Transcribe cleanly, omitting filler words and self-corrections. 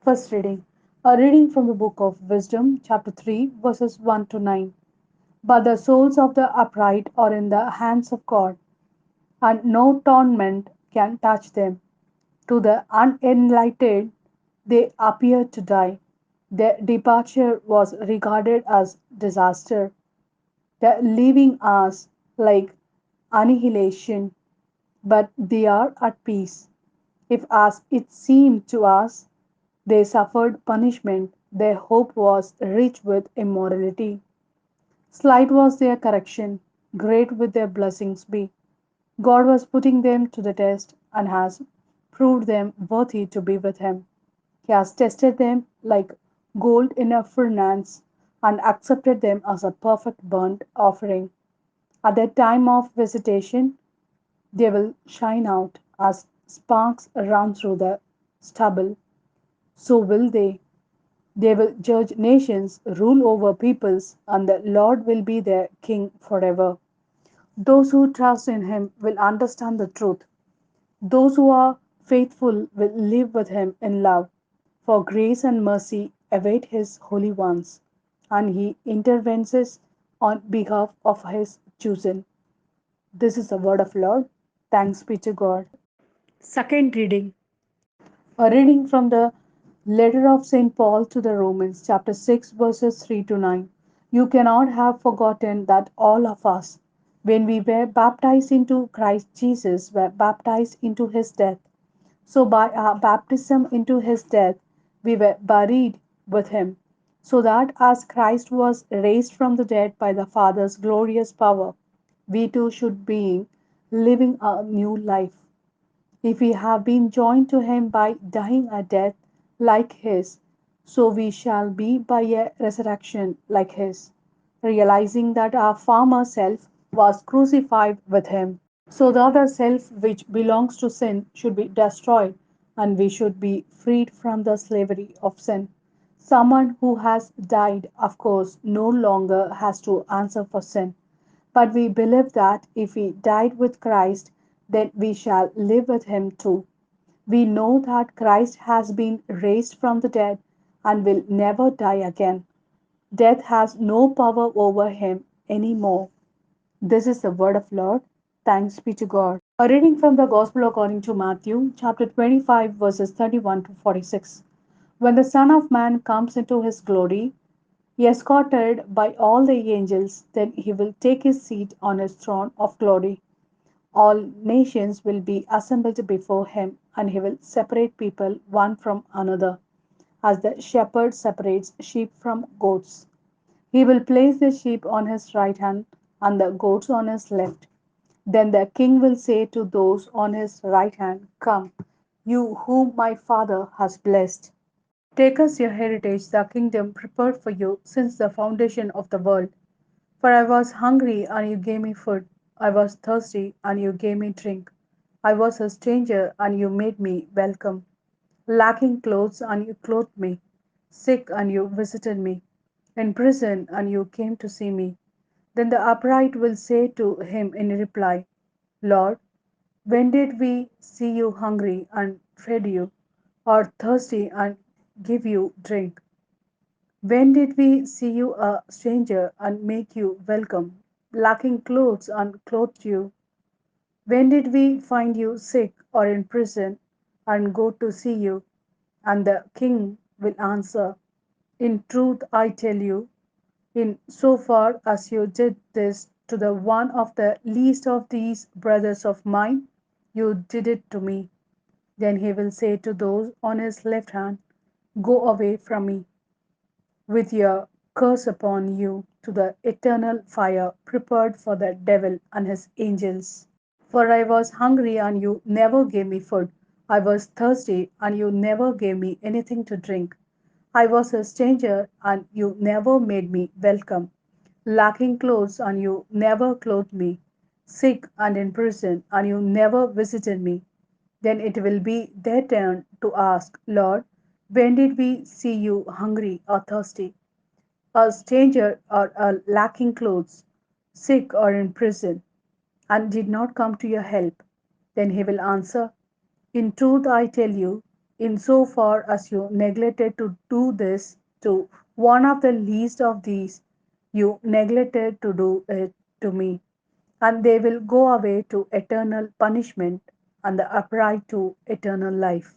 First reading. A reading from the book of Wisdom, chapter 3, verses 1 to 9. But the souls of the upright are in the hands of God, and no torment can touch them. To the unenlightened, they appear to die. Their departure was regarded as disaster, their leaving us like annihilation, but they are at peace. If, as it seemed to us, they suffered punishment, their hope was rich with immortality. Slight was their correction, great would their blessings be. God was putting them to the test and has proved them worthy to be with Him. He has tested them like gold in a furnace and accepted them as a perfect burnt offering. At their time of visitation, they will shine out as sparks run through the stubble. So will they. They will judge nations, rule over peoples, and the Lord will be their king forever. Those who trust in him will understand the truth. Those who are faithful will live with him in love. For grace and mercy await his holy ones, and he intervenes on behalf of his chosen. This is the word of Lord. Thanks be to God. Second reading. A reading from the letter of St. Paul to the Romans, chapter 6, verses 3 to 9. You cannot have forgotten that all of us, when we were baptized into Christ Jesus, were baptized into his death. So by our baptism into his death, we were buried with him, so that as Christ was raised from the dead by the Father's glorious power, we too should be living a new life. If we have been joined to him by dying a death like his, so we shall be by a resurrection like his, realizing that our former self was crucified with him, so the other self which belongs to sin should be destroyed, and we should be freed from the slavery of sin. Someone who has died, of course, no longer has to answer for sin. But we believe that if we died with Christ, then we shall live with him too. We know that Christ has been raised from the dead and will never die again. Death has no power over him any more. This is the word of Lord. Thanks be to God. A reading from the Gospel according to Matthew, chapter 25, verses 31 to 46. When the Son of Man comes into his glory, escorted by all the angels, then he will take his seat on his throne of glory. All nations will be assembled before him, and he will separate people one from another, as the shepherd separates sheep from goats. He will place the sheep on his right hand and the goats on his left. Then the king will say to those on his right hand, come, you whom my Father has blessed. Take as your heritage the kingdom prepared for you since the foundation of the world. For I was hungry, and you gave me food. I was thirsty, and you gave me drink. I was a stranger, and you made me welcome. Lacking clothes, and you clothed me. Sick, and you visited me. In prison, and you came to see me. Then the upright will say to him in reply, Lord, when did we see you hungry and fed you, or thirsty and give you drink? When did we see you a stranger and make you welcome, lacking clothes and clothed you? When did we find you sick or in prison and go to see you? And the king will answer, in truth I tell you, in so far as you did this to the one of the least of these brothers of mine, you did it to me. Then he will say to those on his left hand, go away from me with your curse upon you to the eternal fire prepared for the devil and his angels. For I was hungry, and you never gave me food. I was thirsty, and you never gave me anything to drink. I was a stranger, and you never made me welcome. Lacking clothes, and you never clothed me. Sick and in prison, and you never visited me. Then it will be their turn to ask, Lord, when did we see you hungry or thirsty, a stranger or lacking clothes, sick or in prison, and did not come to your help? Then he will answer, in truth I tell you, In so far as you neglected to do this to one of the least of these, you neglected to do it to me, and they will go away to eternal punishment, and the upright to eternal life.